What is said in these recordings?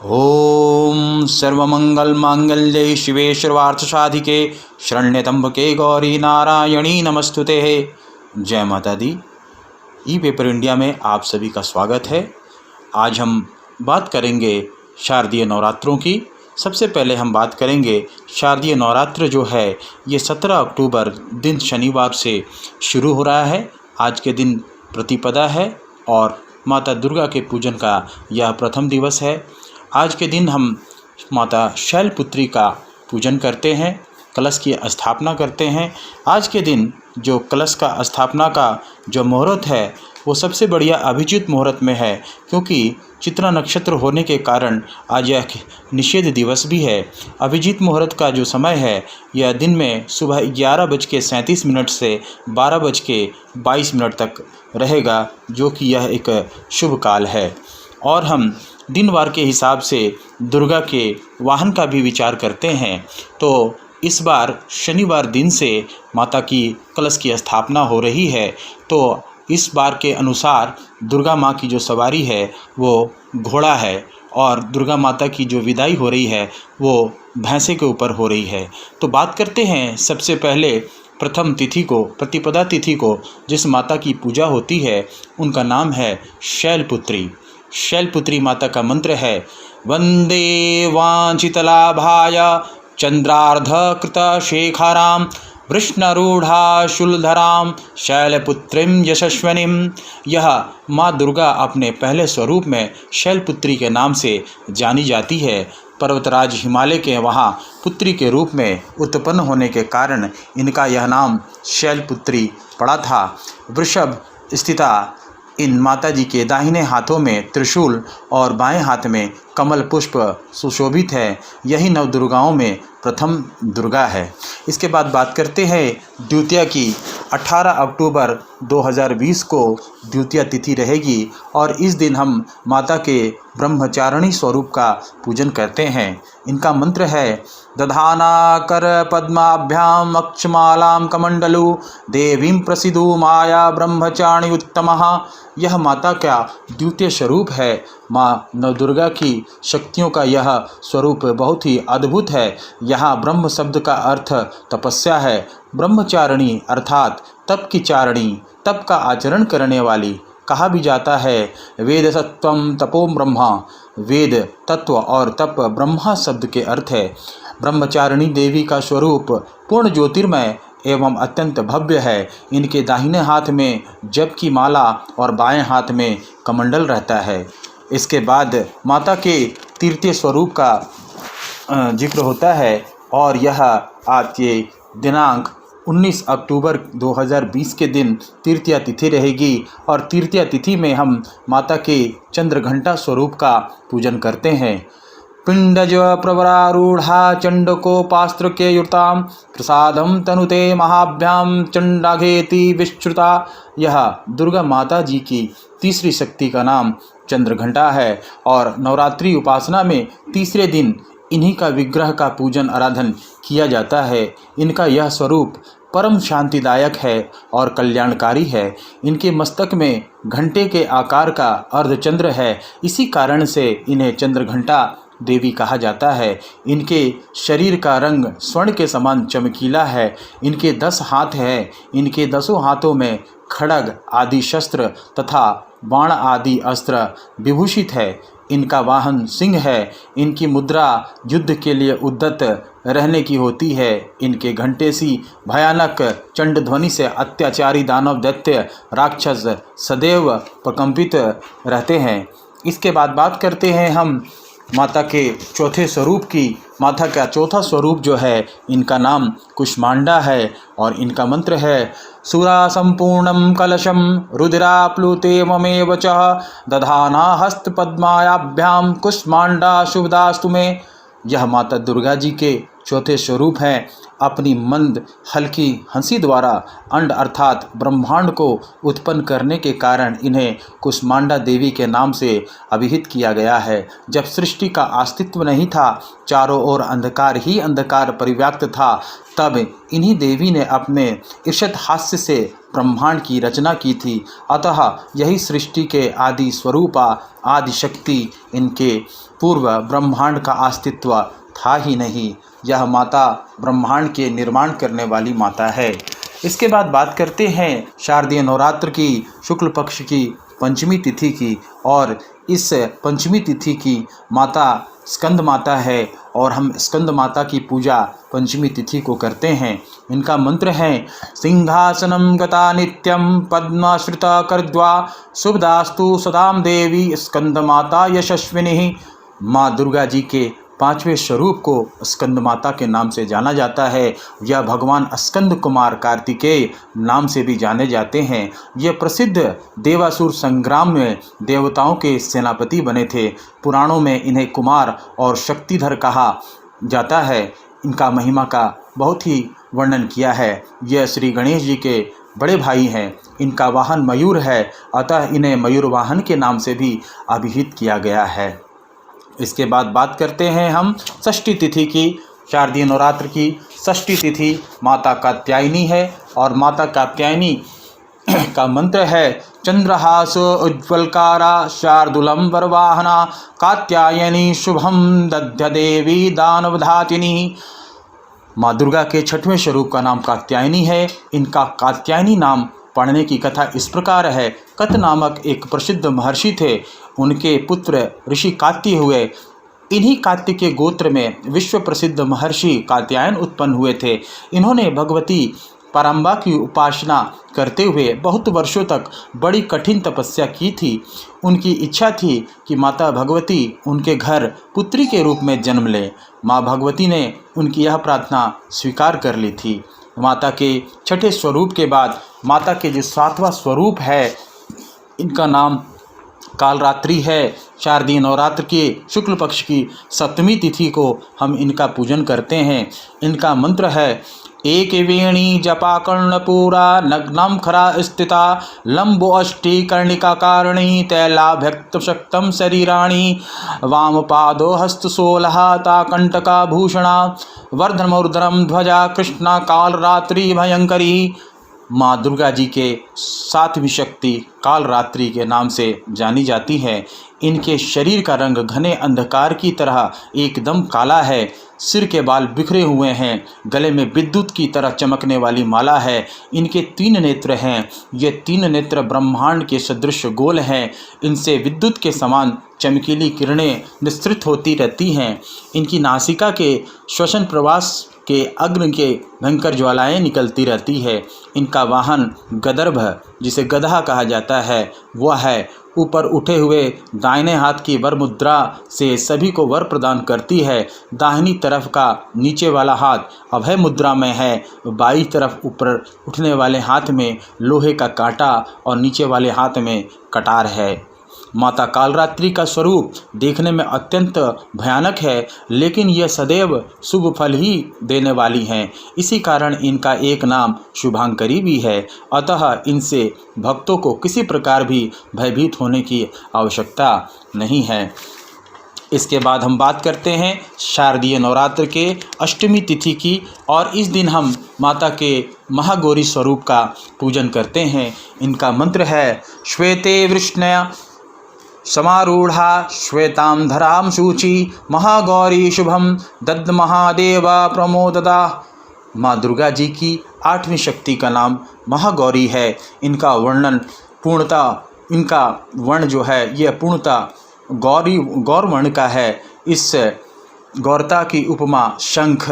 ओम सर्वमंगल मांगल्ये शिवे सर्वार्थसाधिके शरण्यत्र्यंबके गौरी नारायणी नमस्तुते। जय माता दी। ई पेपर इंडिया में आप सभी का स्वागत है। आज हम बात करेंगे शारदीय नवरात्रों की। सबसे पहले हम बात करेंगे शारदीय नवरात्र जो है ये 17 अक्टूबर दिन शनिवार से शुरू हो रहा है। आज के दिन प्रतिपदा है और माता दुर्गा के पूजन का यह प्रथम दिवस है। आज के दिन हम माता शैलपुत्री का पूजन करते हैं, कलश की स्थापना करते हैं। आज के दिन जो कलश का स्थापना का जो मुहूर्त है वो सबसे बढ़िया अभिजीत मुहूर्त में है, क्योंकि चित्रा नक्षत्र होने के कारण आज यह निषेध दिवस भी है। अभिजीत मुहूर्त का जो समय है यह दिन में सुबह 11:37 से 12:22 तक रहेगा, जो कि यह एक शुभ काल है। और हम दिनवार के हिसाब से दुर्गा के वाहन का भी विचार करते हैं, तो इस बार शनिवार दिन से माता की कलश की स्थापना हो रही है। तो इस बार के अनुसार दुर्गा माँ की जो सवारी है वो घोड़ा है और दुर्गा माता की जो विदाई हो रही है वो भैंसे के ऊपर हो रही है। तो बात करते हैं सबसे पहले प्रथम तिथि को, प्रतिपदा तिथि को, जिस माता की पूजा होती है उनका नाम है शैलपुत्री। शैलपुत्री माता का मंत्र है वंदे वांछितलाभाय चंद्रार्धकृत शेखरां वृष्णरूढ़ा शूलधरां शैलपुत्रीं यशस्विनीं। यह माँ दुर्गा अपने पहले स्वरूप में शैलपुत्री के नाम से जानी जाती है। पर्वतराज हिमालय के वहाँ पुत्री के रूप में उत्पन्न होने के कारण इनका यह नाम शैलपुत्री पड़ा था। वृषभ स्थिता इन माता जी के दाहिने हाथों में त्रिशूल और बाएं हाथ में कमल पुष्प सुशोभित है। यही नव दुर्गाओं में प्रथम दुर्गा है। इसके बाद बात करते हैं द्वितीया की। 18 अक्टूबर 2020 को द्वितीया तिथि रहेगी और इस दिन हम माता के ब्रह्मचारिणी स्वरूप का पूजन करते हैं। इनका मंत्र है दधाना कर पद्माभ्याम अक्षमालां कमंडलु देवीं प्रसिद्धु माया ब्रह्मचारिणी उत्तमः। यह माता का द्वितीय स्वरूप है। माँ नवदुर्गा की शक्तियों का यह स्वरूप बहुत ही अद्भुत है। यहाँ ब्रह्म शब्द का अर्थ तपस्या है। ब्रह्मचारिणी अर्थात तप की चारिणी, तप का आचरण करने वाली कहा भी जाता है। वेद सत्वम तपो ब्रह्मा, वेद तत्व और तप ब्रह्मा शब्द के अर्थ है। ब्रह्मचारिणी देवी का स्वरूप पूर्ण ज्योतिर्मय एवं अत्यंत भव्य है। इनके दाहिने हाथ में जप की माला और बाएं हाथ में कमंडल रहता है। इसके बाद माता के तृतीय स्वरूप का जिक्र होता है और यह आज के दिनांक 19 अक्टूबर 2020 के दिन तृतीया तिथि रहेगी। और तृतीया तिथि में हम माता के चंद्रघंटा स्वरूप का पूजन करते हैं। पिंडज प्रवरारूढ़ा चंडकोपास्त्र के युताम प्रसादम तनुते महाभ्याम चंडाघेति विश्रुता। यह दुर्गा माता जी की तीसरी शक्ति का नाम चंद्रघंटा है और नवरात्रि उपासना में तीसरे दिन इन्हीं का विग्रह का पूजन आराधन किया जाता है। इनका यह स्वरूप परम शांतिदायक है और कल्याणकारी है। इनके मस्तक में घंटे के आकार का अर्धचंद्र है, इसी कारण से इन्हें चंद्रघंटा देवी कहा जाता है। इनके शरीर का रंग स्वर्ण के समान चमकीला है। इनके 10 हाथ हैं। इनके 10 हाथों में खड्ग आदि शस्त्र तथा बाण आदि अस्त्र विभूषित है। इनका वाहन सिंह है। इनकी मुद्रा युद्ध के लिए उद्यत रहने की होती है। इनके घंटे सी भयानक चंड ध्वनि से अत्याचारी दानव दैत्य राक्षस सदैव प्रकंपित रहते हैं। इसके बाद बात करते हैं हम माता के चौथे स्वरूप की। माता का चौथा स्वरूप जो है इनका नाम कुष्मांडा है और इनका मंत्र है सुरा संपूर्णम कलशम रुद्राप्लुते ममेव च दधाना हस्त पद्मायाभ्याम कुष्मांडा शुभदास्तु मे। यह माता दुर्गा जी के चौथे स्वरूप हैं। अपनी मंद हल्की हंसी द्वारा अंड अर्थात ब्रह्मांड को उत्पन्न करने के कारण इन्हें कुष्मांडा देवी के नाम से अभिहित किया गया है। जब सृष्टि का अस्तित्व नहीं था, चारों ओर अंधकार ही अंधकार परिव्याप्त था, तब इन्हीं देवी ने अपने ईषत हास्य से ब्रह्मांड की रचना की थी। अतः यही सृष्टि के आदि स्वरूपा आदि शक्ति, इनके पूर्व ब्रह्मांड का अस्तित्व था ही नहीं। यह माता ब्रह्मांड के निर्माण करने वाली माता है। इसके बाद बात करते हैं शारदीय नवरात्र की शुक्ल पक्ष की पंचमी तिथि की। और इस पंचमी तिथि की माता स्कंद माता है और हम स्कंद माता की पूजा पंचमी तिथि को करते हैं। इनका मंत्र है सिंहासनम गता नित्यम पद्माश्रिता करद्वा शुभदास्तु सदाम देवी स्कंद माता यशस्विनी। माँ दुर्गा जी के 5वें स्वरूप को स्कंद माता के नाम से जाना जाता है। यह भगवान स्कंद कुमार कार्तिकेय नाम से भी जाने जाते हैं। यह प्रसिद्ध देवासुर संग्राम में देवताओं के सेनापति बने थे। पुराणों में इन्हें कुमार और शक्तिधर कहा जाता है। इनका महिमा का बहुत ही वर्णन किया है। यह श्री गणेश जी के बड़े भाई हैं। इनका वाहन मयूर है, अतः इन्हें मयूर वाहन के नाम से भी अभिहित किया गया है। इसके बाद बात करते हैं हम षष्ठी तिथि की। शारदीय नवरात्र की षष्ठी तिथि माता कात्यायनी है और माता कात्यायनी का मंत्र है चंद्रहास उज्ज्वलकारा शार्दूलम वरवाहना कात्यायनी शुभम दध्य देवी दानवधातिनी। माँ दुर्गा के 6वें स्वरूप का नाम कात्यायनी है। इनका कात्यायनी नाम पढ़ने की कथा इस प्रकार है। कत नामक एक प्रसिद्ध महर्षि थे। उनके पुत्र ऋषि कात्य हुए। इन्हीं कात्य के गोत्र में विश्व प्रसिद्ध महर्षि कात्यायन उत्पन्न हुए थे। इन्होंने भगवती पराम्बा की उपासना करते हुए बहुत वर्षों तक बड़ी कठिन तपस्या की थी। उनकी इच्छा थी कि माता भगवती उनके घर पुत्री के रूप में जन्म ले। माँ भगवती ने उनकी यह प्रार्थना स्वीकार कर ली थी। माता के 6ठे स्वरूप के बाद माता के जो 7वां स्वरूप है, इनका नाम कालरात्रि है। शारदीय नवरात्र के शुक्ल पक्ष की 7वीं तिथि को हम इनका पूजन करते हैं। इनका मंत्र है एक वेणी जपा कर्णपूरा नग्नम खरा स्थिता लंबो अष्टि कर्णिका कारणी तैलाभ्यक्त शक्तम शरीराणी वाम पादो हस्तसोलहा ता कंटका भूषणा वर्धनमूर्धनम ध्वजा कृष्णा कालरात्रि भयंकरी। माँ दुर्गा जी के 7वीं शक्ति कालरात्रि के नाम से जानी जाती है। इनके शरीर का रंग घने अंधकार की तरह एकदम काला है। सिर के बाल बिखरे हुए हैं। गले में विद्युत की तरह चमकने वाली माला है। इनके 3 नेत्र हैं। ये 3 नेत्र ब्रह्मांड के सदृश गोल हैं। इनसे विद्युत के समान चमकीली किरणें निस्सृत होती रहती हैं। इनकी नासिका के श्वसन प्रवास के अग्नि के भयंकर ज्वालाएँ निकलती रहती है। इनका वाहन गदर्भ, जिसे गधा कहा जाता है, वह है। ऊपर उठे हुए दाहिने हाथ की वर मुद्रा से सभी को वर प्रदान करती है। दाहिनी तरफ का नीचे वाला हाथ अभय मुद्रा में है। बाईं तरफ ऊपर उठने वाले हाथ में लोहे का कांटा और नीचे वाले हाथ में कटार है। माता कालरात्रि का स्वरूप देखने में अत्यंत भयानक है, लेकिन यह सदैव शुभ फल ही देने वाली हैं। इसी कारण इनका एक नाम शुभांकरी भी है। अतः इनसे भक्तों को किसी प्रकार भी भयभीत होने की आवश्यकता नहीं है। इसके बाद हम बात करते हैं शारदीय नवरात्र के अष्टमी तिथि की। और इस दिन हम माता के महागौरी स्वरूप का पूजन करते हैं। इनका मंत्र है श्वेते वृष्णया समारूढ़ा श्वेतां धरां शुचि महागौरी शुभम दद्द महादेवा प्रमोददा। माँ दुर्गा जी की 8वीं शक्ति का नाम महागौरी है। इनका वर्ण जो है यह पूर्णतः गौर वर्ण का है। इस गौरता की उपमा शंख,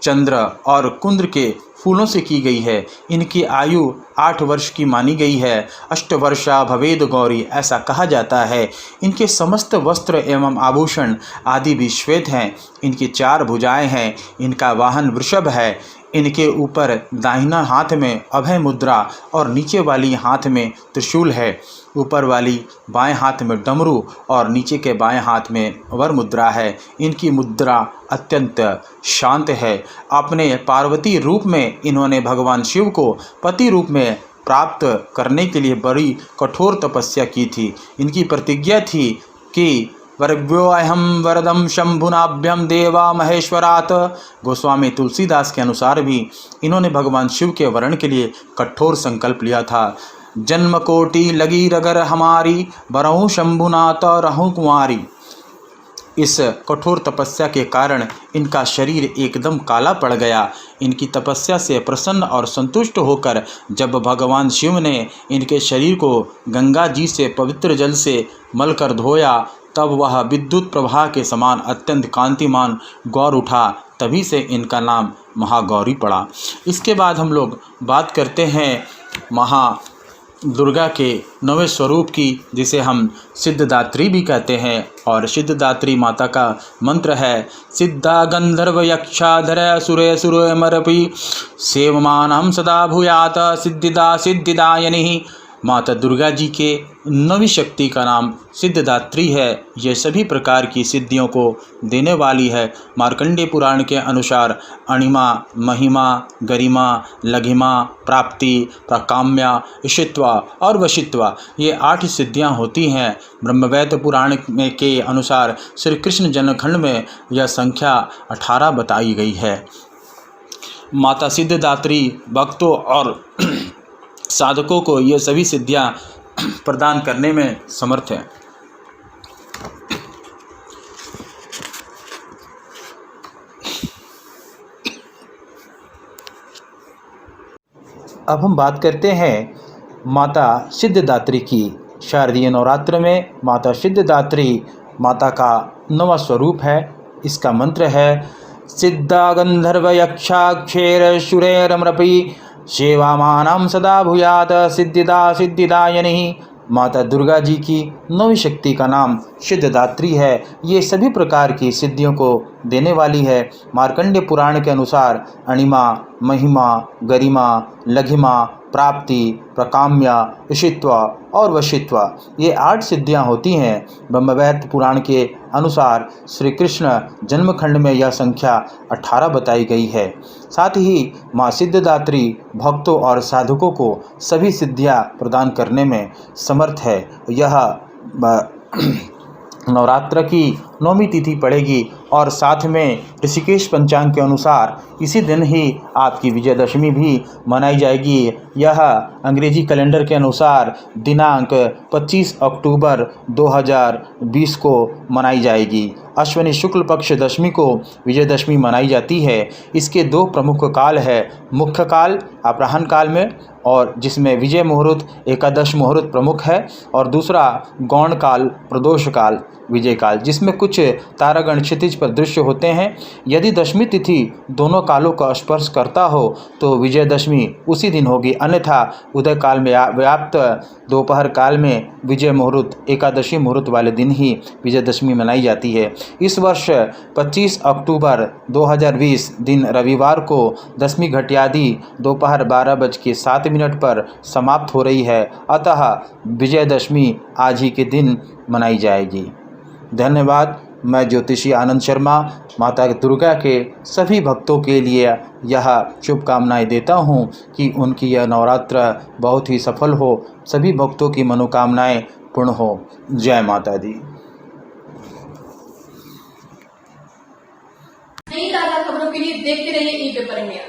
चंद्र और कुंद्र के फूलों से की गई है। इनकी आयु 8 वर्ष की मानी गई है। 8 वर्षा भवेद गौरी, ऐसा कहा जाता है। इनके समस्त वस्त्र एवं आभूषण आदि भी श्वेत हैं। इनकी 4 भुजाएं हैं। इनका वाहन वृषभ है। इनके ऊपर दाहिना हाथ में अभय मुद्रा और नीचे वाली हाथ में त्रिशूल है। ऊपर वाली बाएं हाथ में डमरू और नीचे के बाएं हाथ में वर मुद्रा है। इनकी मुद्रा अत्यंत शांत है। अपने पार्वती रूप में इन्होंने भगवान शिव को पति रूप में प्राप्त करने के लिए बड़ी कठोर तपस्या की थी। इनकी प्रतिज्ञा थी कि वरव्यो अहम वरदम शंभुनाभ्यम देवा महेश्वरात। गोस्वामी तुलसीदास के अनुसार भी इन्होंने भगवान शिव के वरण के लिए कठोर संकल्प लिया था। जन्म कोटि लगी रगर हमारी, बरहूँ शंभुनाथ रहूँ कुंवारी। इस कठोर तपस्या के कारण इनका शरीर एकदम काला पड़ गया। इनकी तपस्या से प्रसन्न और संतुष्ट होकर जब भगवान शिव ने इनके शरीर को गंगा जी से पवित्र जल से मलकर धोया, तब वह विद्युत प्रवाह के समान अत्यंत कांतिमान गौर उठा। तभी से इनका नाम महागौरी पड़ा। इसके बाद हम लोग बात करते हैं दुर्गा के 9वें स्वरूप की, जिसे हम सिद्धदात्री भी कहते हैं। और सिद्धदात्री माता का मंत्र है सिद्धा गंधर्व यक्षाधर सुरे सुरमरपि सेवमानम सदा भूयात सिद्धिदा सिद्धिदायिनी। माता दुर्गा जी के 9वीं शक्ति का नाम सिद्धदात्री है। ये सभी प्रकार की सिद्धियों को देने वाली है। मार्कंडेय पुराण के अनुसार अणिमा, महिमा, गरिमा, लघिमा, प्राप्ति, प्रकाम्या, ईशित्वा और वशित्वा, ये 8 सिद्धियां होती हैं। ब्रह्मवैवर्त पुराण में के अनुसार श्री कृष्ण जन्मखंड में यह संख्या 18 बताई गई है। माता सिद्धदात्री भक्तों और साधकों को ये सभी सिद्धियां प्रदान करने में समर्थ है। अब हम बात करते हैं माता सिद्धदात्री की। शारदीय नवरात्र में माता सिद्धदात्री माता का 9वां स्वरूप है। इसका मंत्र है सिद्धा गंधर्व यक्षाक्षेर शुरेरमृपि सेवामानं सदा भूयात सिद्धिदा सिद्धिदायिनी। माता दुर्गा जी की 9वीं शक्ति का नाम सिद्धदात्री है। ये सभी प्रकार की सिद्धियों को देने वाली है। मार्कंडेय पुराण के अनुसार अणिमा, महिमा, गरिमा, लघिमा, प्राप्ति, प्रकाम्या, ईशित्वा और वशित्वा, ये 8 सिद्धियां होती हैं। ब्रह्मवैवर्त पुराण के अनुसार श्री कृष्ण जन्मखंड में यह संख्या 18 बताई गई है। साथ ही माँ सिद्धदात्री भक्तों और साधकों को सभी सिद्धियां प्रदान करने में समर्थ है। यह नवरात्र की 9वीं तिथि पड़ेगी और साथ में ऋषिकेश पंचांग के अनुसार इसी दिन ही आपकी विजयदशमी भी मनाई जाएगी। यह अंग्रेजी कैलेंडर के अनुसार दिनांक 25 अक्टूबर 2020 को मनाई जाएगी। अश्विनी शुक्ल पक्ष दशमी को विजयदशमी मनाई जाती है। इसके 2 प्रमुख काल है। मुख्य काल अपराह्न काल में, और जिसमें विजय मुहूर्त एकादश मुहूर्त प्रमुख है, और दूसरा गौण काल प्रदोष काल विजय काल, जिसमें कुछ तारागण क्षितिज पर दृश्य होते हैं। यदि दशमी तिथि दोनों कालों का स्पर्श करता हो तो विजयदशमी उसी दिन होगी, अन्यथा उदय काल में व्याप्त दोपहर काल में विजय मुहूर्त एकादशी मुहूर्त वाले दिन ही विजयदशमी मनाई जाती है। इस वर्ष 25 अक्टूबर 2020 दिन रविवार को दशमी घटियादी दोपहर 12:07 पर समाप्त हो रही है। अतः विजयदशमी आज ही के दिन मनाई जाएगी। धन्यवाद। मैं ज्योतिषी आनंद शर्मा माता दुर्गा के सभी भक्तों के लिए यह शुभकामनाएं देता हूं कि उनकी यह नवरात्र बहुत ही सफल हो, सभी भक्तों की मनोकामनाएं पूर्ण हो। जय माता दी। नई ताज़ा खबरों के लिए देखते रहिए ई पेपर इंडिया।